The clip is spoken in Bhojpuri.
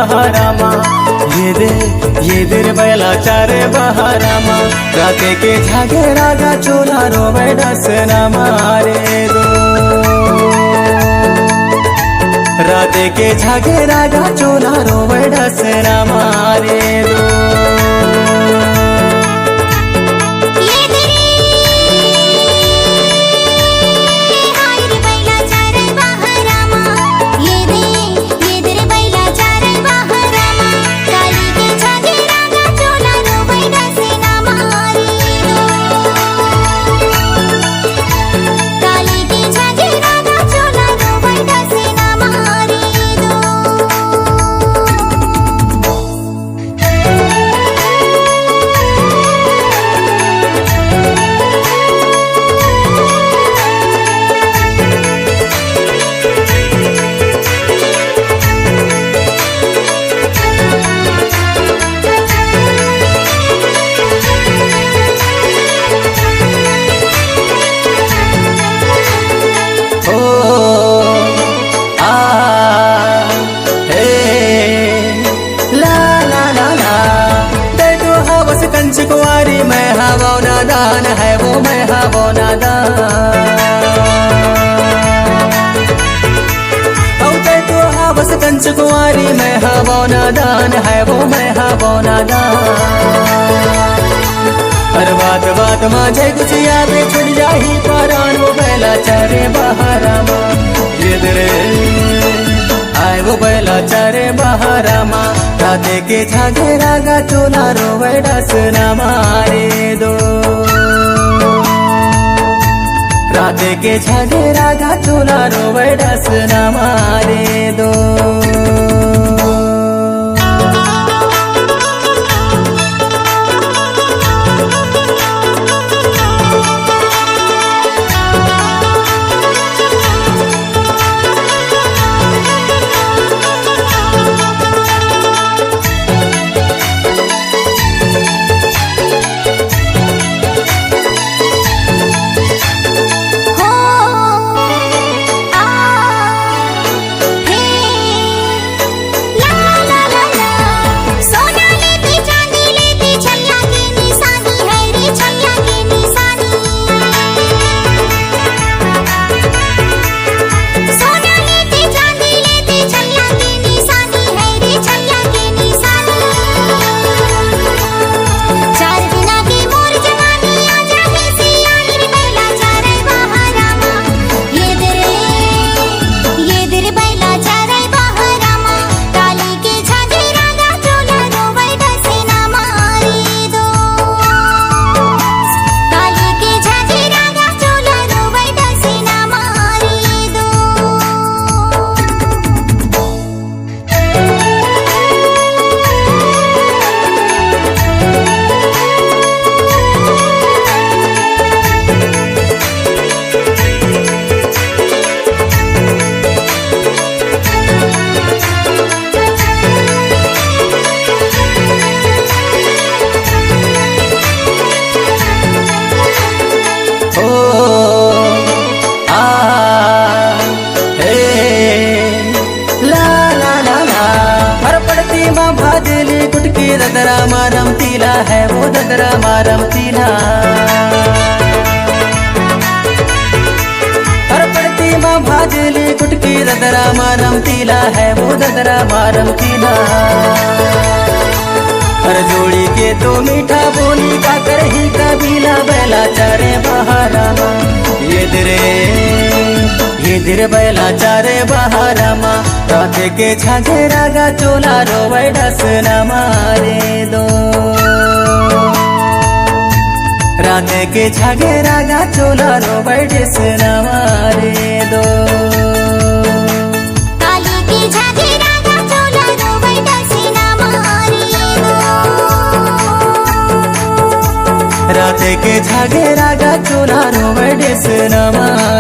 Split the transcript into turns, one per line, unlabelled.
बहारामा ये देर बैला चारे बहारामा राते के झागे रागा चोला रोवे डसना मारे दो राते के झागे रागा चोला रोवे डसना मारे दो कुंवारी मैं हवा नादान है वो मैं हवा नादान तो हवस कंच कुंवारी मैं हवा नादान है वो मैं हवा नादान हर बात बात माझे कुछ याद छुड़ जाही परान वो बैला चारे बहारामा ये दरे आए वो बैला चारे बहारामा राते के झागे रागा चोला रोवे डसना मारे दो राते के झागे रागा चोला रोवे डसना मारे दो भाजली गुटकी ददरा मारम तीला है वो ददरा मारम तीला हर पड़ती माँ भाजली गुटकी ददरा मारम तीला है वो ददरा मारम तीला हर जोड़ी के तो मीठा बोली का कर ही कबीला बैला चारे बहारामा ये धीरे बैला चारे बहारामा राते के झागे रागा चोला रोवे डसना मारे दो राते के झागे रागा चोला रोवे डसना मारे दो राते के झागे रागा चोला रोवे डसना मारे